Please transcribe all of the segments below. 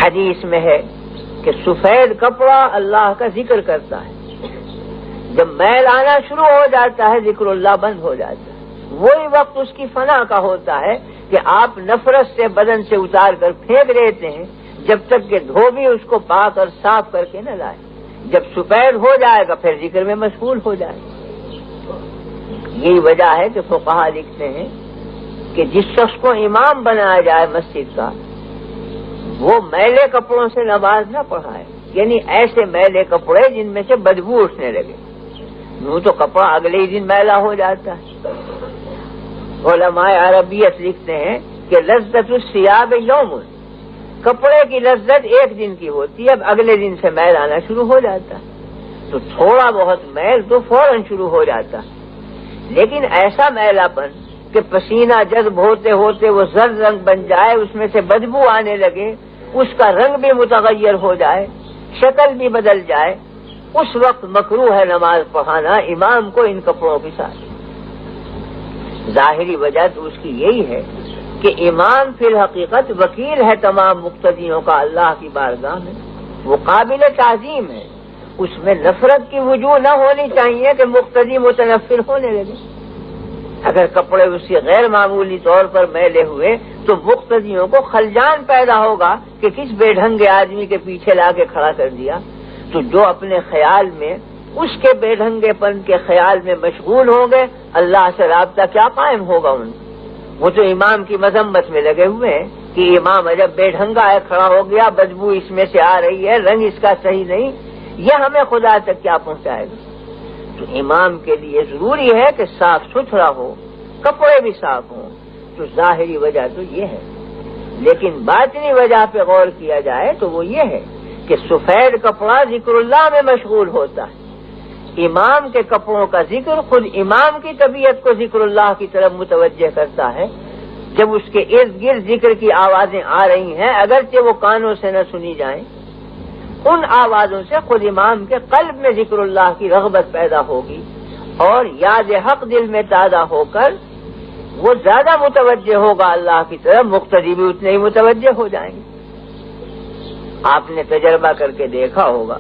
حدیث میں ہے کہ سفید کپڑا اللہ کا ذکر کرتا ہے، جب میل آنا شروع ہو جاتا ہے ذکر اللہ بند ہو جاتا ہے، وہی وقت اس کی فنا کا ہوتا ہے کہ آپ نفرت سے بدن سے اتار کر پھینک دیتے ہیں جب تک کہ دھوبی اس کو پاک اور صاف کر کے نہ لائے۔ جب سفید ہو جائے گا پھر ذکر میں مشغول ہو جائے گا۔ یہی وجہ ہے کہ فقہا لکھتے ہیں کہ جس شخص کو امام بنایا جائے مسجد کا، وہ میلے کپڑوں سے نماز نہ پڑھائے، یعنی ایسے میلے کپڑے جن میں سے بدبو اٹھنے لگے، یوں تو کپڑا اگلے ہی دن میلا ہو جاتا ہے۔ علماء عربیت لکھتے ہیں کہ لذت الثیاب یوم، کپڑے کی لذت ایک دن کی ہوتی ہے، اب اگلے دن سے میل آنا شروع ہو جاتا ہے، تو تھوڑا بہت میل تو فوراً شروع ہو جاتا ہے، لیکن ایسا میلا پن کہ پسینہ جذب ہوتے ہوتے وہ زرد رنگ بن جائے، اس میں سے بدبو آنے لگے، اس کا رنگ بھی متغیر ہو جائے، شکل بھی بدل جائے، اس وقت مکروہ ہے نماز پڑھانا امام کو ان کپڑوں کے ساتھ۔ ظاہری وجہ تو اس کی یہی ہے کہ امام فی الحقیقت وکیل ہے تمام مقتدیوں کا اللہ کی بارگاہ میں، وہ قابل تعظیم ہے، اس میں نفرت کی وجوہ نہ ہونی چاہیے کہ مقتدی متنفر ہونے لگے۔ اگر کپڑے اس کے غیر معمولی طور پر میلے ہوئے تو مقتدیوں کو خلجان پیدا ہوگا کہ کس بے ڈھنگے آدمی کے پیچھے لا کے کھڑا کر دیا، تو جو اپنے خیال میں اس کے بے ڈھنگے پن کے خیال میں مشغول ہوں گے، اللہ سے رابطہ کیا قائم ہوگا ان کو؟ وہ تو امام کی مذمت میں لگے ہوئے ہیں کہ امام عجب بے ڈھنگا ہے، کھڑا ہو گیا، بدبو اس میں سے آ رہی ہے، رنگ اس کا صحیح نہیں، یہ ہمیں خدا تک کیا پہنچائے گا؟ تو امام کے لیے ضروری ہے کہ صاف ستھرا ہو، کپڑے بھی صاف ہوں، تو ظاہری وجہ تو یہ ہے۔ لیکن باطنی وجہ پہ غور کیا جائے تو وہ یہ ہے کہ سفید کپڑا ذکر اللہ میں مشغول ہوتا ہے، امام کے کپڑوں کا ذکر خود امام کی طبیعت کو ذکر اللہ کی طرف متوجہ کرتا ہے۔ جب اس کے ارد گرد ذکر کی آوازیں آ رہی ہیں، اگرچہ وہ کانوں سے نہ سنی جائیں، ان آوازوں سے خود امام کے قلب میں ذکر اللہ کی رغبت پیدا ہوگی، اور یاد حق دل میں تازہ ہو کر وہ زیادہ متوجہ ہوگا اللہ کی طرف، مقتدی بھی اتنے ہی متوجہ ہو جائیں گے۔ آپ نے تجربہ کر کے دیکھا ہوگا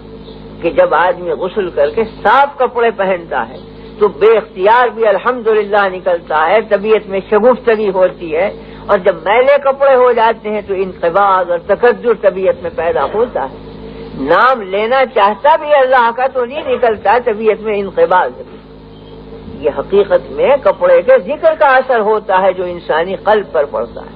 کہ جب آدمی غسل کر کے صاف کپڑے پہنتا ہے تو بے اختیار بھی الحمدللہ نکلتا ہے، طبیعت میں شگفتگی ہوتی ہے، اور جب میلے کپڑے ہو جاتے ہیں تو انقباض اور تکدر طبیعت میں پیدا ہوتا ہے، نام لینا چاہتا بھی اللہ کا تو نہیں نکلتا، طبیعت میں انقباض ہے۔ یہ حقیقت میں کپڑے کے ذکر کا اثر ہوتا ہے جو انسانی قلب پر پڑتا ہے۔